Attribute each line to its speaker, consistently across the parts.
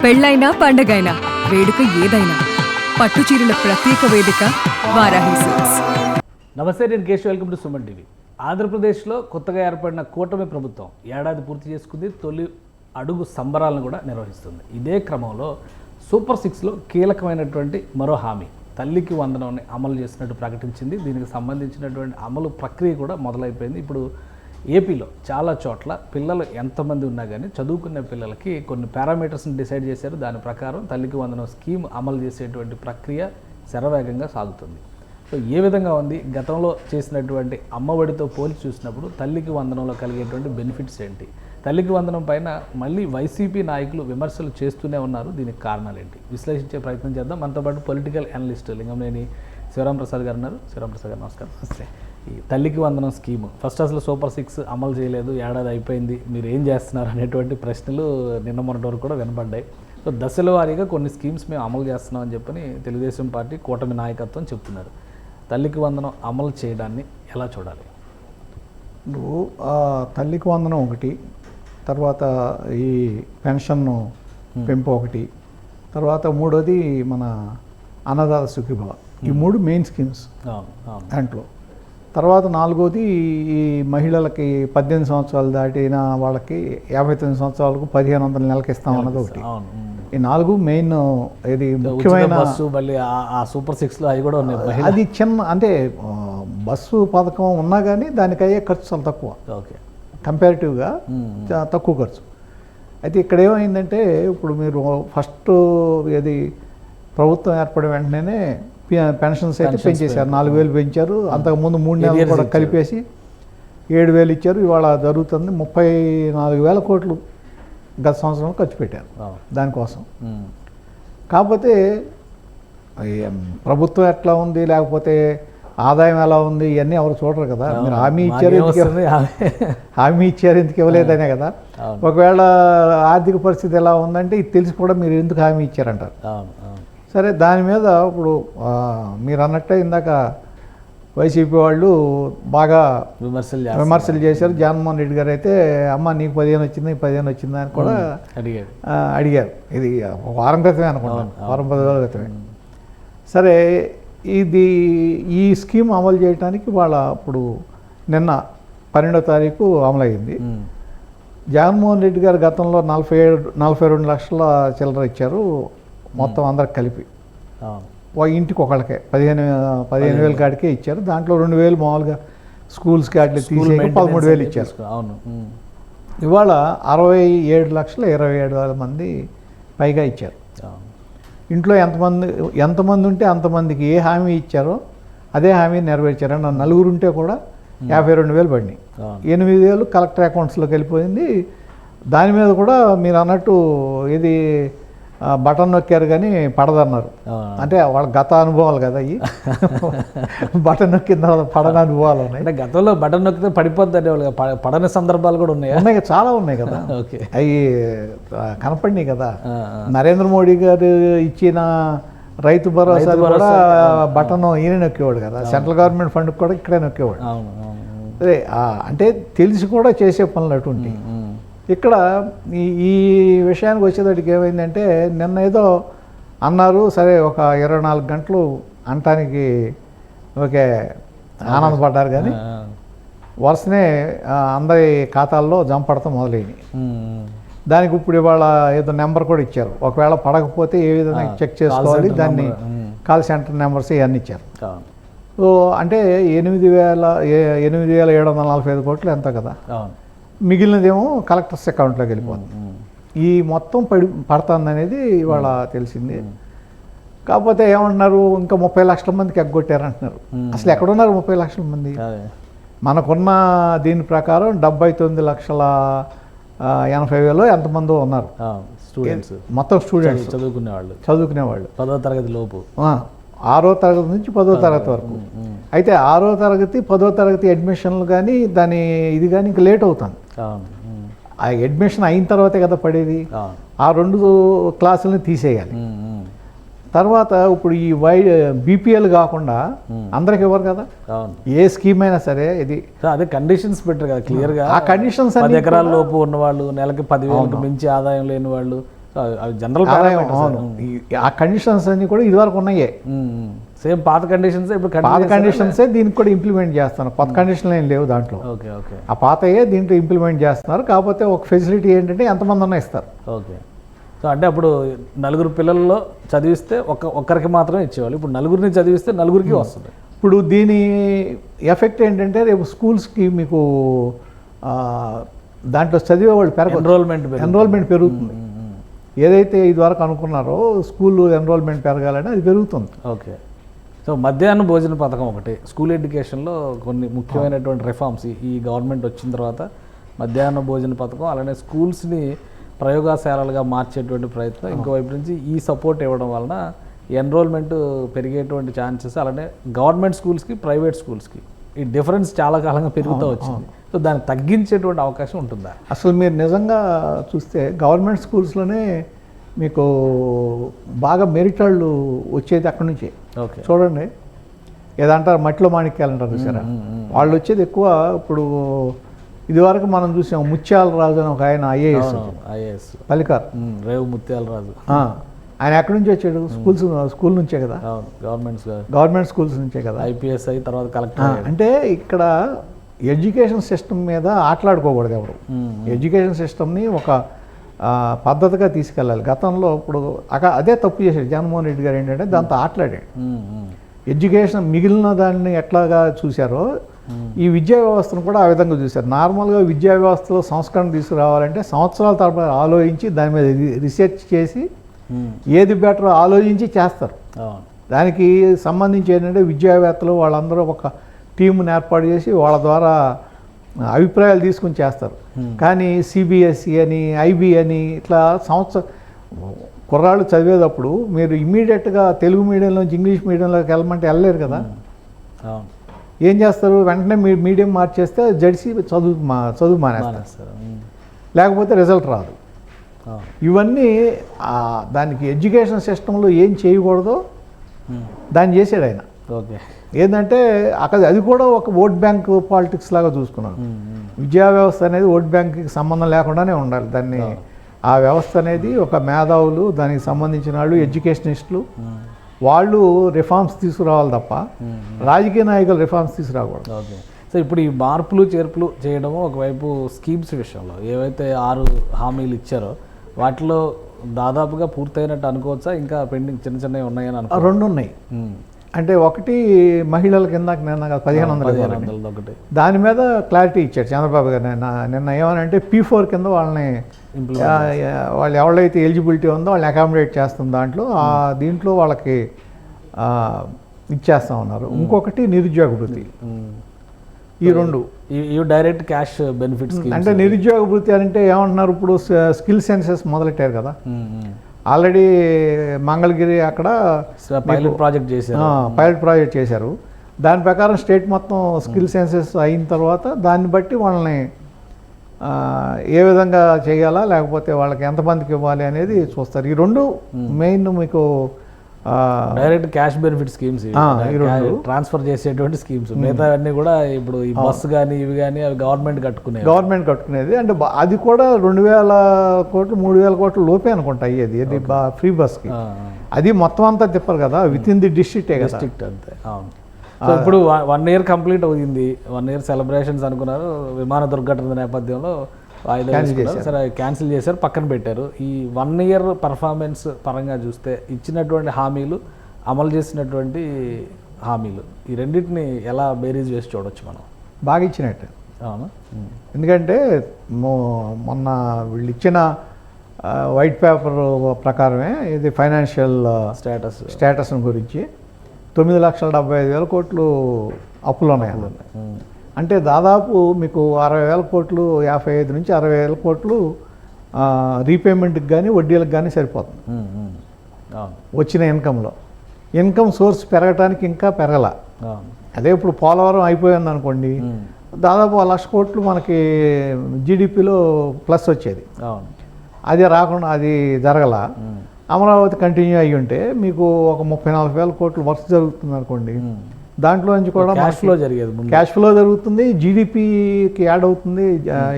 Speaker 1: పెళ్ళైనా పండగైనా వేడుక ఏదైనా పట్టు చీరల ప్రత్యేక వేదిక వారాహి సిల్క్స్.
Speaker 2: నమస్తే, నేను Keshav. Welcome to Suman TV. ఆంధ్రప్రదేశ్లో కొత్తగా ఏర్పడిన కూటమి ప్రభుత్వం ఏడాది పూర్తి చేసుకుంది. తొలి అడుగు సంబరాలను కూడా నిర్వహిస్తుంది. ఇదే క్రమంలో సూపర్ సిక్స్లో కీలకమైనటువంటి మరో హామీ తల్లికి వందనాన్ని అమలు చేసినట్టు ప్రకటించింది. దీనికి సంబంధించినటువంటి అమలు ప్రక్రియ కూడా మొదలైపోయింది. ఇప్పుడు ఏపీలో చాలా చోట్ల పిల్లలు ఎంతమంది ఉన్నా కానీ చదువుకునే పిల్లలకి కొన్ని పారామీటర్స్ని డిసైడ్ చేశారు. దాని ప్రకారం తల్లికి వందనం స్కీమ్ అమలు చేసేటువంటి ప్రక్రియ శరవేగంగా సాగుతుంది. సో ఏ విధంగా ఉంది, గతంలో చేసినటువంటి అమ్మఒడితో పోల్చి చూసినప్పుడు తల్లికి వందనంలో కలిగేటువంటి బెనిఫిట్స్ ఏంటి, తల్లికి వందనం పైన మళ్ళీ వైసీపీ నాయకులు విమర్శలు చేస్తూనే ఉన్నారు. దీనికి కారణాలు ఏంటి విశ్లేషించే ప్రయత్నం చేద్దాం. మనతో పాటు పొలిటికల్ అనలిస్ట్ లింగంనేని శివరాంప్రసాద్ గారు ఉన్నారు. శివరాంప్రసాద్ గారు నమస్కారం. నమస్తే. ఈ తల్లికి వందనం స్కీము ఫస్ట్ అసలు సూపర్ సిక్స్ అమలు చేయలేదు, ఏడాది అయిపోయింది, మీరు ఏం చేస్తున్నారు అనేటువంటి ప్రశ్నలు నిన్న మొన్నటి వరకు కూడా వినపడ్డాయి. సో దశల వారీగా కొన్ని స్కీమ్స్ మేము అమలు చేస్తున్నామని చెప్పని తెలుగుదేశం పార్టీ కూటమి నాయకత్వం చెప్తున్నారు. తల్లికి వందనం అమలు చేయడాన్ని ఎలా చూడాలి?
Speaker 3: నువ్వు తల్లికి వందనం ఒకటి, తర్వాత ఈ పెన్షన్ పెంపు ఒకటి, తర్వాత మూడోది మన అన్నదాత సుఖీభవ, ఈ మూడు మెయిన్ స్కీమ్స్ దాంట్లో. తర్వాత నాలుగోది ఈ మహిళలకి 18 సంవత్సరాలు దాటిన వాళ్ళకి 59 సంవత్సరాలకు 1500 నెలకి ఇస్తామన్నది ఒకటి. ఈ నాలుగు మెయిన్ ఇది ముఖ్యమైన
Speaker 2: సూపర్ సిక్స్లో అవి కూడా ఉన్నాయి.
Speaker 3: అది చిన్న అంటే బస్సు పథకం ఉన్నా కానీ దానికి అయ్యే ఖర్చు చాలా తక్కువ,
Speaker 2: ఓకే,
Speaker 3: కంపారిటివ్గా తక్కువ ఖర్చు. అయితే ఇక్కడ ఏమైందంటే ఇప్పుడు మీరు ఫస్ట్ ఇది ప్రభుత్వం ఏర్పడిన వెంటనే పెన్షన్స్ అయితే పెంచేశారు. 4000 పెంచారు. అంతకుముందు 3 నెలలు కూడా కలిపేసి 7000 ఇచ్చారు. ఇవాళ జరుగుతుంది 34,000 కోట్లు గత సంవత్సరం ఖర్చు పెట్టారు దానికోసం. కాకపోతే ప్రభుత్వం ఎట్లా ఉంది, లేకపోతే ఆదాయం ఎలా ఉంది, ఇవన్నీ ఎవరు చూడరు కదా. మీరు హామీ ఇచ్చారు ఎందుకు ఇవ్వలేదనే కదా. ఒకవేళ ఆర్థిక పరిస్థితి ఎలా ఉందంటే ఇది తెలిసి కూడా మీరు ఎందుకు హామీ ఇచ్చారంటారు. సరే, దాని మీద ఇప్పుడు మీరు అన్నట్టే ఇందాక వైసీపీ వాళ్ళు బాగా విమర్శలు చేశారు. జగన్మోహన్ రెడ్డి గారు అయితే అమ్మ నీకు 15 వచ్చింది 15 వచ్చింది అని కూడా అడిగారు. ఇది వారం క్రితమే అనుకుంటాను, వారం 10 రోజుల క్రితమే. సరే, ఇది ఈ స్కీమ్ అమలు చేయడానికి వాళ్ళ ఇప్పుడు నిన్న 12వ తారీఖు అమలైంది. జగన్మోహన్ రెడ్డి గారు గతంలో 42 లక్షల చిల్లర ఇచ్చారు మొత్తం అందరికి కలిపి. ఇంటికి ఒకళ్ళకే 15,000 కాడికే ఇచ్చారు. దాంట్లో 2,000 మామూలుగా స్కూల్స్కి అట్లా తీసి 13,000 ఇచ్చారు.
Speaker 2: అవును.
Speaker 3: ఇవాళ 67,27,000 మంది పైగా ఇచ్చారు. ఇంట్లో ఎంతమంది ఉంటే అంతమందికి ఏ హామీ ఇచ్చారో అదే హామీ నెరవేర్చారు. నలుగురు ఉంటే కూడా 52,000 పడినాయి. 8,000 కలెక్టర్ అకౌంట్స్లోకి వెళ్ళిపోయింది. దాని మీద కూడా మీరు అన్నట్టు ఇది బటన్ నొక్కారు కానీ పడదన్నారు. అంటే వాళ్ళ గత అనుభవాలు కదా ఇవి. బటన్ నొక్కిన తర్వాత పడని అనుభవాలు ఉన్నాయి.
Speaker 2: అంటే గతంలో బటన్ నొక్కితే పడిపోద్ది, పడని సందర్భాలు కూడా ఉన్నాయి
Speaker 3: చాలా ఉన్నాయి కదా.
Speaker 2: ఓకే,
Speaker 3: అవి కనపడినాయి కదా. నరేంద్ర మోడీ గారు ఇచ్చిన రైతు భరోసా కూడా బటన్ ఈయన నొక్కేవాడు కదా. సెంట్రల్ గవర్నమెంట్ ఫండ్ కూడా ఇక్కడే నొక్కేవాడు. అదే అంటే తెలిసి కూడా చేసే పనులు అటువంటి. ఇక్కడ ఈ విషయానికి వచ్చేటప్పటికి ఏమైందంటే నిన్న ఏదో అన్నారు, సరే ఒక 24 గంటలు అనటానికి ఓకే ఆనందపడ్డారు. కానీ వరుసనే అందరి ఖాతాల్లో జమ పడతాం మొదలైనవి. దానికి ఇప్పుడు ఇవాళ ఏదో నెంబర్ కూడా ఇచ్చారు. ఒకవేళ పడకపోతే ఏ విధంగా చెక్ చేసుకోవాలి, దాన్ని కాల్ సెంటర్ నెంబర్స్ ఇవన్నీ ఇచ్చారు. సో అంటే 8,745 కోట్లు ఎంత కదా. మిగిలినదేమో కలెక్టర్స్ అకౌంట్లోకి వెళ్ళిపోతుంది. ఈ మొత్తం పడుతుంది అనేది ఇవాళ తెలిసింది. కాకపోతే ఏమంటున్నారు, ఇంకా 30 లక్షల మందికి ఎగ్గొట్టారంటున్నారు. అసలు ఎక్కడున్నారు 30 లక్షల మంది? మనకున్న దీని ప్రకారం 79,80,000 ఎంతమందో ఉన్నారు
Speaker 2: స్టూడెంట్స్,
Speaker 3: మొత్తం స్టూడెంట్స్ చదువుకునేవాళ్ళు
Speaker 2: 10వ తరగతి లోపు,
Speaker 3: 6వ తరగతి నుంచి 10వ తరగతి వరకు. అయితే 6వ తరగతి 10వ తరగతి అడ్మిషన్లు కానీ దాని ఇది కానీ ఇంకా లేట్ అవుతుంది. ఆ అడ్మిషన్ అయిన తర్వాతే కదా పడేది. ఆ 2 క్లాసులని తీసేయాలి. తర్వాత ఇప్పుడు ఈ బీపీఎల్ కాకుండా అందరికి ఇవ్వరు కదా. ఏ స్కీమ్ అయినా సరే ఇది
Speaker 2: అదే కండిషన్స్ పెట్టారు కదా క్లియర్గా.
Speaker 3: ఆ కండిషన్స్
Speaker 2: 10 ఎకరాల లోపు ఉన్నవాళ్ళు, నెలకి 10,000కి మించి ఆదాయం లేని వాళ్ళు, సో అవి జనరల్
Speaker 3: ఆదాయం అవును ఆ కండిషన్స్ అన్నీ కూడా ఇదివరకు ఉన్నాయే.
Speaker 2: సేమ్ పాత కండిషన్స్ ఇప్పుడు
Speaker 3: పాత కండిషన్సే దీనికి కూడా ఇంప్లిమెంట్ చేస్తున్నారు. కొత్త కండిషన్లు ఏం లేవు దాంట్లో.
Speaker 2: ఓకే ఓకే
Speaker 3: ఆ పాతయే దీంట్లో ఇంప్లిమెంట్ చేస్తున్నారు. కాకపోతే ఒక ఫెసిలిటీ ఏంటంటే ఎంతమంది అన్నా ఇస్తారు.
Speaker 2: ఓకే. సో అంటే అప్పుడు నలుగురు పిల్లల్లో చదివిస్తే ఒక్కరికి మాత్రమే ఇచ్చేవాళ్ళు, ఇప్పుడు నలుగురిని చదివిస్తే నలుగురికి వస్తుంది.
Speaker 3: ఇప్పుడు దీని ఎఫెక్ట్ ఏంటంటే రేపు స్కూల్స్కి మీకు దాంట్లో చదివేవాళ్ళు ఎన్రోల్మెంట్ పెరుగుతుంది. ఏదైతే ఇదివరకు అనుకున్నారో స్కూల్ ఎన్రోల్మెంట్ పెరగాలని అది పెరుగుతుంది.
Speaker 2: ఓకే. సో మధ్యాహ్న భోజన పథకం ఒకటి స్కూల్ ఎడ్యుకేషన్లో కొన్ని ముఖ్యమైనటువంటి రిఫార్మ్స్ ఈ గవర్నమెంట్ వచ్చిన తర్వాత మధ్యాహ్న భోజన పథకం, అలానే స్కూల్స్ని ప్రయోగశాలలుగా మార్చేటువంటి ప్రయత్నం, ఇంకోవైపు నుంచి ఈ సపోర్ట్ ఇవ్వడం వలన ఎన్రోల్మెంట్ పెరిగేటువంటి ఛాన్సెస్, అలానే గవర్నమెంట్ స్కూల్స్కి ప్రైవేట్ స్కూల్స్కి ఈ డిఫరెన్స్ చాలా కాలంగా పెరుగుతూ వచ్చింది. సో దాన్ని తగ్గించేటువంటి అవకాశం ఉంటుందా?
Speaker 3: అసలు మీరు నిజంగా చూస్తే గవర్నమెంట్ స్కూల్స్లోనే మీకు బాగా మెరిట్ వాళ్ళు వచ్చేది అక్కడి నుంచే.
Speaker 2: ఓకే.
Speaker 3: చూడండి, ఏదంటారు మట్టిలో మాణిక్యాలు అంటారు చూసారా, వాళ్ళు వచ్చేది ఎక్కువ. ఇప్పుడు ఇదివరకు మనం చూసాం ముత్యాల రాజు అని ఒక ఆయన ఐఏఎస్ పలికారు,
Speaker 2: రేవు ముత్యాల రాజు.
Speaker 3: ఆయన ఎక్కడి నుంచి వచ్చాడు? స్కూల్ నుంచే కదా, గవర్నమెంట్ స్కూల్స్ నుంచే కదా.
Speaker 2: ఐపీఎస్ అయి తర్వాత కలెక్టర్.
Speaker 3: అంటే ఇక్కడ ఎడ్యుకేషన్ సిస్టమ్ మీద ఆటలాడుకోకూడదు ఎవరు. ఎడ్యుకేషన్ సిస్టమ్ని ఒక పద్ధతిగా తీసుకెళ్ళాలి. గతంలో ఇప్పుడు అదే తప్పు చేశాడు జగన్మోహన్ రెడ్డి గారు. ఏంటంటే దాంతో ఆటలాడాడు. ఎడ్యుకేషన్ మిగిలిన దాన్ని ఎట్లాగా చూశారో ఈ విద్యా వ్యవస్థను కూడా ఆ విధంగా చూశారు. నార్మల్గా విద్యా వ్యవస్థలో సంస్కరణ తీసుకురావాలంటే సంవత్సరాల తరబడి ఆలోచించి దాని మీద రీసెర్చ్ చేసి ఏది బెటర్ ఆలోచించి చేస్తారు. దానికి సంబంధించి ఏంటంటే విద్యావేత్తలు వాళ్ళందరూ ఒక టీముని ఏర్పాటు చేసి వాళ్ళ ద్వారా అభిప్రాయాలు తీసుకుని చేస్తారు. కానీ సిబిఎస్ఈ అని ఐబీ అని ఇట్లా కుర్రాళ్ళు చదివేటప్పుడు మీరు ఇమ్మీడియట్గా తెలుగు మీడియంలోంచి ఇంగ్లీష్ మీడియంలోకి వెళ్ళమంటే వెళ్ళలేరు కదా. ఏం చేస్తారు? వెంటనే మీడియం మార్చేస్తే జడిసి చదువు మానేస్తారు, లేకపోతే రిజల్ట్ రాదు. ఇవన్నీ దానికి ఎడ్యుకేషన్ సిస్టంలో ఏం చేయకూడదో దాన్ని చేసాడు ఆయన.
Speaker 2: ఓకే.
Speaker 3: ఏంటంటే అక్కడ అది కూడా ఒక ఓట్ బ్యాంక్ పాలిటిక్స్ లాగా చూసుకున్నాను. విద్యా వ్యవస్థ అనేది ఓట్ బ్యాంక్కి సంబంధం లేకుండానే ఉండాలి. దాన్ని ఆ వ్యవస్థ అనేది ఒక మేధావులు, దానికి సంబంధించిన వాళ్ళు, ఎడ్యుకేషనిస్టులు, వాళ్ళు రిఫార్మ్స్ తీసుకురావాలి తప్ప రాజకీయ నాయకులు రిఫార్మ్స్ తీసుకురాకూడదు.
Speaker 2: ఓకే. సో ఇప్పుడు ఈ మార్పులు చేర్పులు చేయడము ఒకవైపు స్కీమ్స్ విషయంలో ఏవైతే 6 హామీలు ఇచ్చారో వాటిలో దాదాపుగా పూర్తయినట్టు అనుకోవచ్చా? ఇంకా పెండింగ్ చిన్న చిన్నవి ఉన్నాయని అనుకో.
Speaker 3: 2 ఉన్నాయి. అంటే ఒకటి మహిళల కింద నిన్న 1500
Speaker 2: ఒకటి,
Speaker 3: దాని మీద క్లారిటీ ఇచ్చాడు చంద్రబాబు గారు నిన్న. ఏమనంటే P4 కింద వాళ్ళని వాళ్ళు ఎవరైతే ఎలిజిబిలిటీ ఉందో వాళ్ళని అకామిడేట్ చేస్తుంది. దీంట్లో వాళ్ళకి ఇచ్చేస్తా ఉన్నారు. ఇంకొకటి నిరుద్యోగ వృత్తి. ఈ 2
Speaker 2: డైరెక్ట్ క్యాష్ బెనిఫిట్స్.
Speaker 3: అంటే నిరుద్యోగ వృత్తి అంటే ఏమంటున్నారు? ఇప్పుడు స్కిల్ సెన్సెస్ మొదలెట్టారు కదా, ఆల్రెడీ మంగళగిరి అక్కడ
Speaker 2: పైలట్
Speaker 3: ప్రాజెక్ట్ చేశారు. దాని ప్రకారం స్టేట్ మొత్తం స్కిల్ సెన్సెస్ అయిన తర్వాత దాన్ని బట్టి వాళ్ళని ఏ విధంగా చేయాలా, లేకపోతే వాళ్ళకి ఎంతమందికి ఇవ్వాలి అనేది చూస్తారు. ఈ 2 మెయిన్ మీకు
Speaker 2: direct cash benefit schemes, transfer చేసేటువంటి స్కీమ్స్. మిగతా అన్నీ కూడా ఇప్పుడు ఈ బస్సు కానీ ఇవి కానీ అవి గవర్నమెంట్ కట్టుకునేది. అంటే అది కూడా 2000 కోట్లు 3000 కోట్ల లోపే అనుకుంటా అయ్యేది. ఇది ఫ్రీ బస్కి. అది మొత్తం అంతా తిప్పరు కదా, విత్ ఇన్ ది డిస్ట్రిక్టే కదా. డిస్ట్రిక్ట్ అంతే. అవును. సో ఇప్పుడు 1 year కంప్లీట్ అయింది. 1 year సెలబ్రేషన్స్ అనుకున్నారు. విమాన దుర్ఘటన నేపథ్యంలో సరే క్యాన్సిల్ చేశారు, పక్కన పెట్టారు. ఈ 1 year పర్ఫార్మెన్స్ పరంగా చూస్తే ఇచ్చినటువంటి హామీలు, అమలు చేసినటువంటి హామీలు, ఈ రెండింటిని ఎలా బేరీజ్ వేసి చూడొచ్చు మనం?
Speaker 3: బాగా ఇచ్చినట్టు.
Speaker 2: అవును.
Speaker 3: ఎందుకంటే మొన్న వీళ్ళు ఇచ్చిన వైట్ పేపర్ ప్రకారమే ఇది ఫైనాన్షియల్ స్టేటస్ గురించి 9,75,000 కోట్లు అప్పులు ఉన్నాయి. అంటే దాదాపు మీకు 60,000 కోట్లు, 55 నుంచి 60,000 కోట్లు రీపేమెంట్కి కానీ వడ్డీలకు కానీ సరిపోతుంది వచ్చిన ఇన్కమ్ సోర్స్ పెరగటానికి ఇంకా పెరగల. అదే ఇప్పుడు పోలవరం అయిపోయింది అనుకోండి, దాదాపు 1,00,000 కోట్లు మనకి జీడిపిలో ప్లస్ వచ్చేది. అది రాకుండా అది జరగల. అమరావతి కంటిన్యూ అయ్యి ఉంటే మీకు ఒక 30,000-40,000 కోట్లు వర్క్ జరుగుతుంది అనుకోండి. దాంట్లో నుంచి కూడా క్యాష్ ఫ్లో జరుగుతుంది, జీడిపికి యాడ్ అవుతుంది.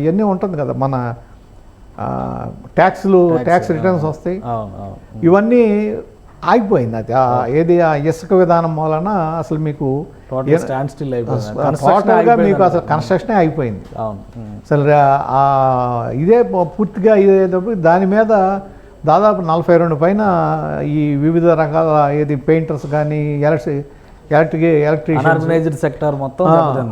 Speaker 3: ఇవన్నీ ఉంటుంది కదా. మన ట్యాక్స్ రిటర్న్స్ వస్తాయి. ఇవన్నీ ఆగిపోయింది. అది ఏది ఆ ఇసుక విధానం వలన అసలు మీకు టోటల్గా మీకు అసలు కన్స్ట్రక్షనే అయిపోయింది. అసలు ఇదే పూర్తిగా ఇదేటప్పుడు దాని మీద దాదాపు 42 పైన ఈ వివిధ రకాల ఏది పెయింటర్స్ కానీ
Speaker 2: అనార్గనైజ్డ్ సెక్టార్ మొత్తం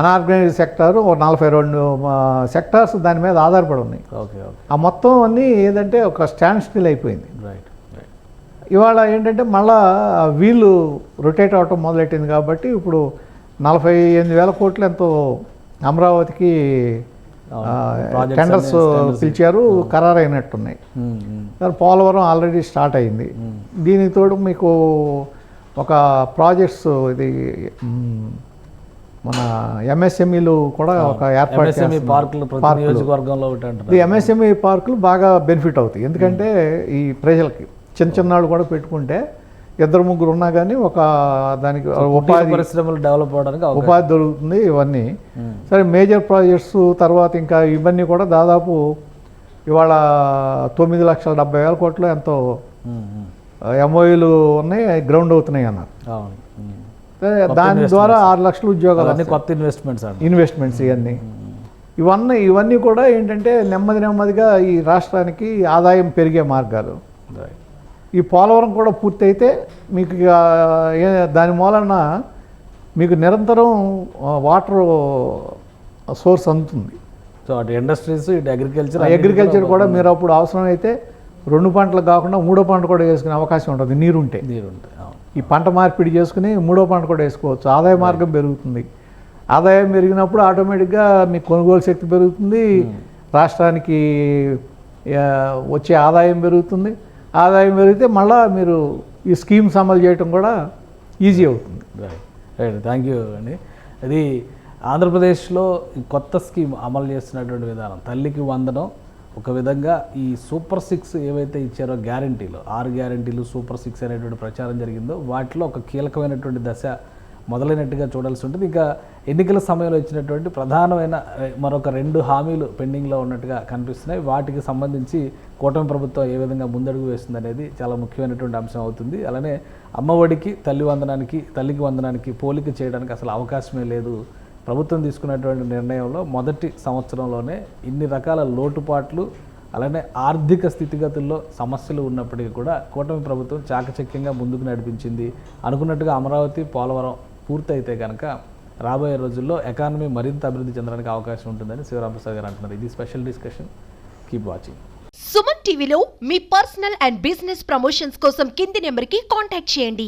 Speaker 3: అనార్గనైజ్డ్ సెక్టార్ 42 సెక్టార్స్ దాని మీద ఆధారపడి ఉన్నాయి. ఆ మొత్తం అన్నీ ఏదంటే ఒక స్టాండ్ స్టిల్ అయిపోయింది. ఇవాళ ఏంటంటే మళ్ళా వీళ్ళు రొటేట్ అవటం మొదలెట్టింది కాబట్టి ఇప్పుడు 48,000 కోట్లు ఎంతో అమరావతికి టెండర్స్ పిలిచారు, ఖరారైనట్టున్నాయి. పోలవరం ఆల్రెడీ స్టార్ట్ అయింది. దీనికి తోడు మీకు ఒక ప్రాజెక్ట్స్ ఇది మన ఎంఎస్ఎంఈలు కూడా ఒక ఏర్పాటు ఈ ఎంఎస్ఎంఈ పార్కులు బాగా బెనిఫిట్ అవుతాయి. ఎందుకంటే ఈ ప్రజలకి చిన్నవాళ్ళు కూడా పెట్టుకుంటే 2-3 ఉన్నా కానీ ఒక దానికి ఉపాధి
Speaker 2: పరిశ్రమలు డెవలప్ అవడానికి
Speaker 3: ఉపాధి దొరుకుతుంది. ఇవన్నీ సరే మేజర్ ప్రాజెక్ట్స్ తర్వాత ఇంకా ఇవన్నీ కూడా దాదాపు ఇవాళ 9,70,000 కోట్లు ఎంతో ఎంఓయూలు ఉన్నాయి, గ్రౌండ్ అవుతున్నాయి అన్నారు. దాని ద్వారా 6 లక్షల ఉద్యోగాలు,
Speaker 2: కొత్త
Speaker 3: ఇన్వెస్ట్మెంట్స్ ఇవన్నీ కూడా ఏంటంటే నెమ్మదిగా ఈ రాష్ట్రానికి ఆదాయం పెరిగే మార్గాలు. ఈ పోలవరం కూడా పూర్తయితే మీకు దాని మూలన మీకు నిరంతరం వాటర్ సోర్స్ అందుతుంది.
Speaker 2: సో అటు ఇండస్ట్రీస్ ఇటు
Speaker 3: అగ్రికల్చర్ కూడా మీరు అప్పుడు అవసరమైతే 2 పంటలు కాకుండా 3వ పంట కూడా వేసుకునే అవకాశం ఉంటుంది నీరుంటే. ఈ పంట మార్పిడి చేసుకుని 3వ పంట కూడా వేసుకోవచ్చు. ఆదాయ మార్గం పెరుగుతుంది. ఆదాయం పెరిగినప్పుడు ఆటోమేటిక్గా మీకు కొనుగోలు శక్తి పెరుగుతుంది, రాష్ట్రానికి వచ్చే ఆదాయం పెరుగుతుంది. ఆదాయం పెరిగితే మళ్ళీ మీరు ఈ స్కీమ్స్ అమలు చేయటం కూడా ఈజీ అవుతుంది.
Speaker 2: రైట్, థ్యాంక్ యూ అండి. అది ఆంధ్రప్రదేశ్లో ఈ కొత్త స్కీమ్ అమలు చేస్తున్నటువంటి విధానం తల్లికి వందనం. ఒక విధంగా ఈ సూపర్ 6 ఏవైతే ఇచ్చారో గ్యారంటీలు 6 గ్యారంటీలు సూపర్ 6 అనేటువంటి ప్రచారం జరిగిందో వాటిలో ఒక కీలకమైనటువంటి దశ మొదలైనట్టుగా చూడాల్సి ఉంటుంది. ఇంకా ఎన్నికల సమయంలో ఇచ్చినటువంటి ప్రధానమైన మరొక 2 హామీలు పెండింగ్లో ఉన్నట్టుగా కనిపిస్తున్నాయి. వాటికి సంబంధించి కూటమి ప్రభుత్వం ఏ విధంగా ముందడుగు వేస్తుంది అనేది చాలా ముఖ్యమైనటువంటి అంశం అవుతుంది. అలానే అమ్మఒడికి తల్లికి వందనానికి పోలిక చేయడానికి అసలు అవకాశమే లేదు. ప్రభుత్వం తీసుకున్నటువంటి నిర్ణయంలో మొదటి సంవత్సరంలోనే ఇన్ని రకాల లోటుపాట్లు అలానే ఆర్థిక స్థితిగతుల్లో సమస్యలు ఉన్నప్పటికీ కూడా కూటమి ప్రభుత్వం చాకచక్యంగా ముందుకు నడిపించింది. అనుకున్నట్టుగా అమరావతి పోలవరం పూర్తయితే కనుక రాబోయే రోజుల్లో ఎకానమీ మరింత అభివృద్ధి చెందడానికి అవకాశం ఉంటుందని శివరామప్రసాద్ గారు అంటున్నారు. ఇది special discussion. Keep watching.
Speaker 4: Suman టీవీలో మీ పర్సనల్ అండ్ బిజినెస్ ప్రమోషన్స్ కోసం కింది నెంబర్కి కాంటాక్ట్ చేయండి.